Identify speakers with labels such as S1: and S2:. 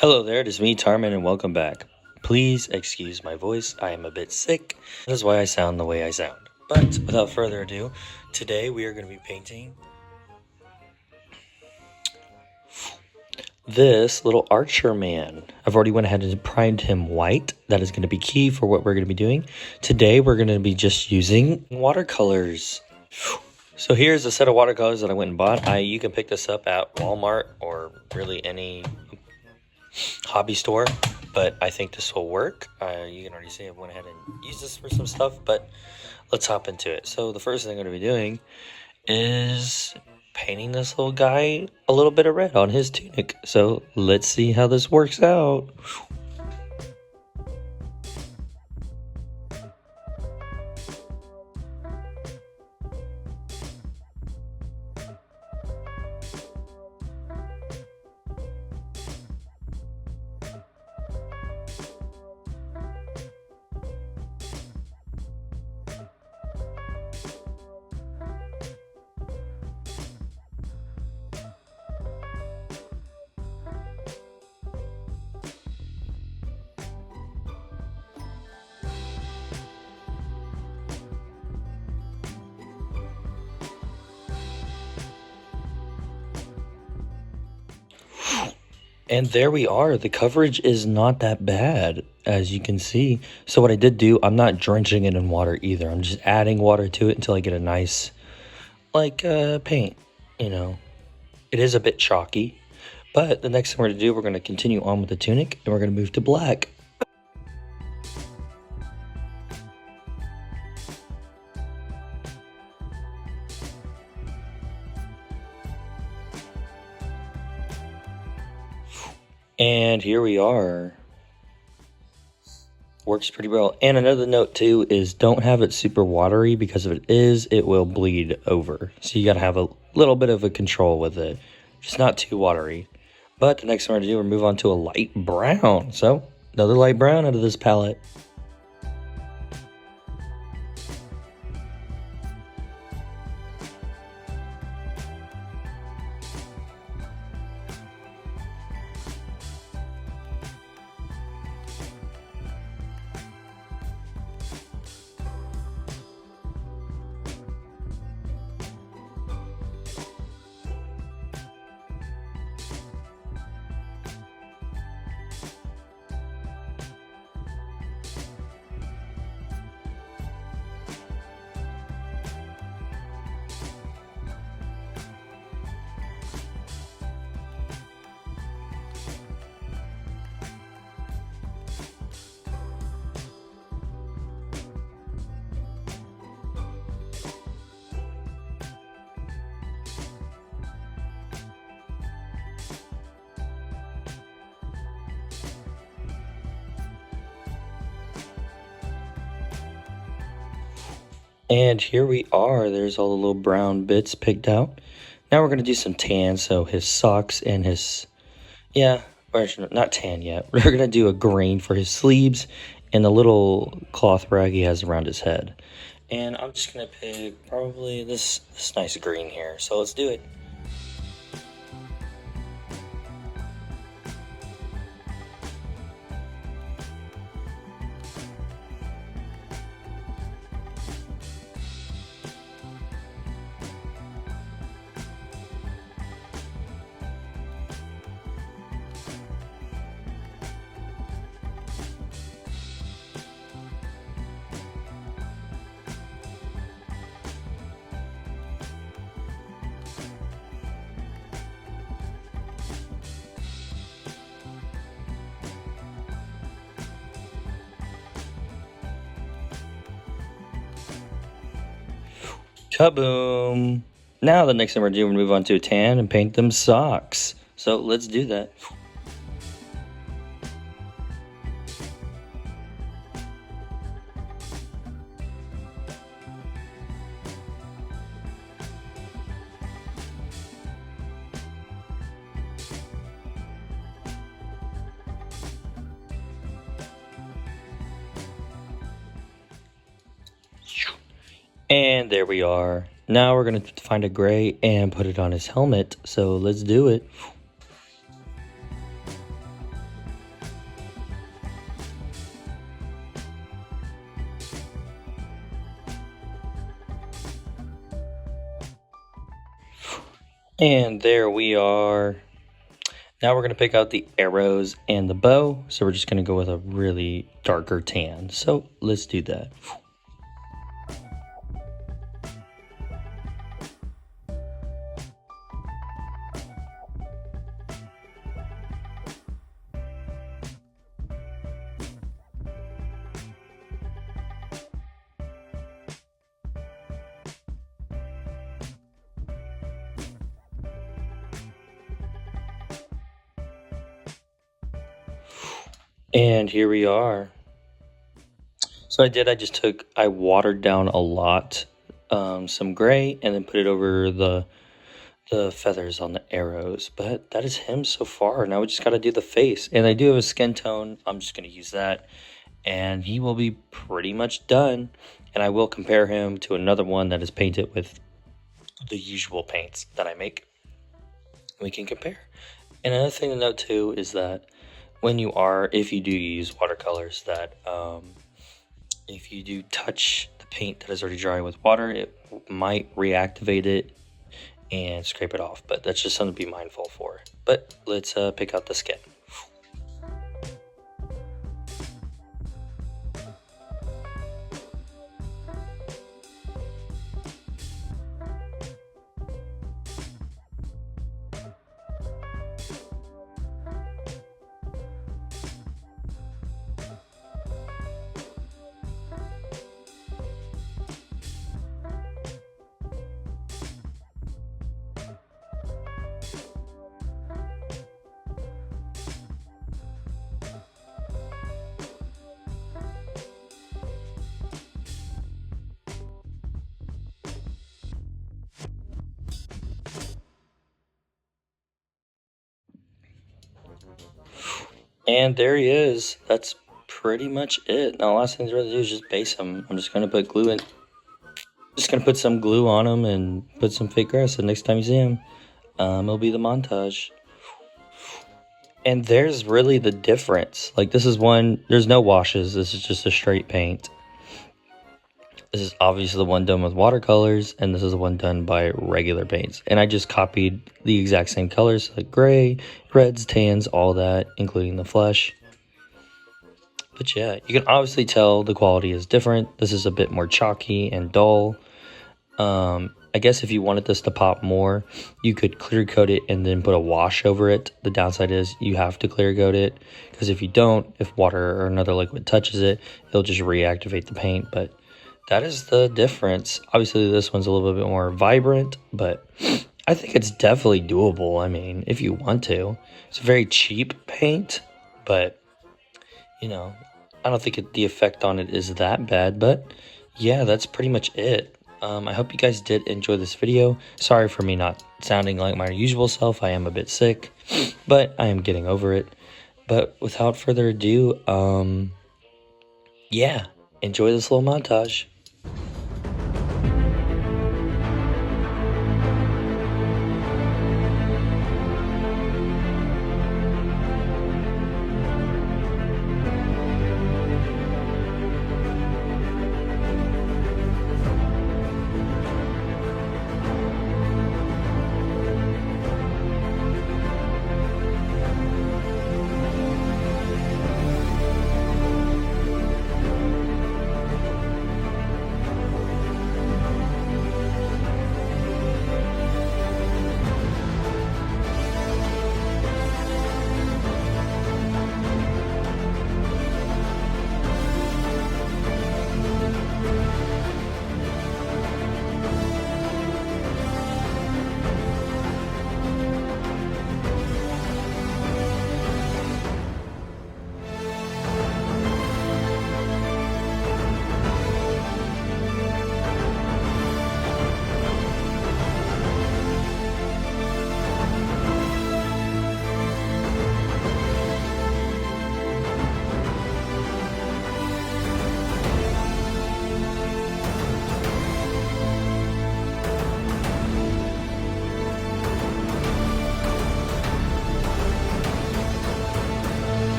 S1: Hello there, it is me, Tarman, and welcome back. Please excuse my voice, I am a bit sick. That is why I sound the way I sound. But without further ado, today we are going to be painting this little archer man. I've already went ahead and primed him white. That is going to be key for what we're going to be doing. Today we're going to be just using watercolors. So here's a set of watercolors that I went and bought. You can pick this up at Walmart or really any hobby store, but I think this will work. You can already see I went ahead and used this for some stuff, but let's hop into it. So the first thing I'm going to be doing is painting this little guy a little bit of red on his tunic. So let's see how this works out. And there we are. The coverage is not that bad, as you can see. So what I did do, I'm not drenching it in water either. I'm just adding water to it until I get a nice, paint, you know. It is a bit chalky. But the next thing we're going to do, we're going to continue on with the tunic, and we're going to move to black. And here we are. Works pretty well. And another note too is don't have it super watery, because if it is, it will bleed over. So you got to have a little bit of a control with it. Just not too watery. But the next thing we're going to do, we're move on to a light brown. So another light brown out of this palette. And here we are. There's all the little brown bits picked out. Now we're going to do some tan. So his socks and his, or not tan yet. We're going to do a green for his sleeves and the little cloth rag he has around his head. And I'm just going to pick probably this nice green here. So let's do it. Kaboom! Now the next thing we're doing, we move on to a tan and paint them socks. So let's do that. And there we are. Now we're going to find a gray and put it on his helmet. So let's do it. And there we are. Now we're going to pick out the arrows and the bow. So we're just going to go with a really darker tan. So let's do that. And here we are. So I watered down a lot, some gray, and then put it over the feathers on the arrows. But that is him so far. Now we just got to do the face. And I do have a skin tone. I'm just going to use that. And he will be pretty much done. And I will compare him to another one that is painted with the usual paints that I make. We can compare. And another thing to note too is that if you do use watercolors, that if you do touch the paint that is already dry with water, it might reactivate it and scrape it off. But that's just something to be mindful for. But let's pick out the skin. And there he is. That's pretty much it. Now, the last thing to really do is just base him. I'm just going to put glue in. Just going to put some glue on him and put some fake grass. And next time you see him, it'll be the montage. And there's really the difference. Like, this is one, there's no washes. This is just a straight paint. This is obviously the one done with watercolors, and this is the one done by regular paints. And I just copied the exact same colors, like gray, reds, tans, all that, including the flesh. But yeah, you can obviously tell the quality is different. This is a bit more chalky and dull. I guess if you wanted this to pop more, you could clear coat it and then put a wash over it. The downside is you have to clear coat it, because if you don't, if water or another liquid touches it, it'll just reactivate the paint. But that is the difference. Obviously, this one's a little bit more vibrant, but I think it's definitely doable. I mean, if you want to. It's a very cheap paint, but, you know, I don't think the effect on it is that bad. But, yeah, that's pretty much it. I hope you guys did enjoy this video. Sorry for me not sounding like my usual self. I am a bit sick, but I am getting over it. But without further ado, yeah, enjoy this little montage.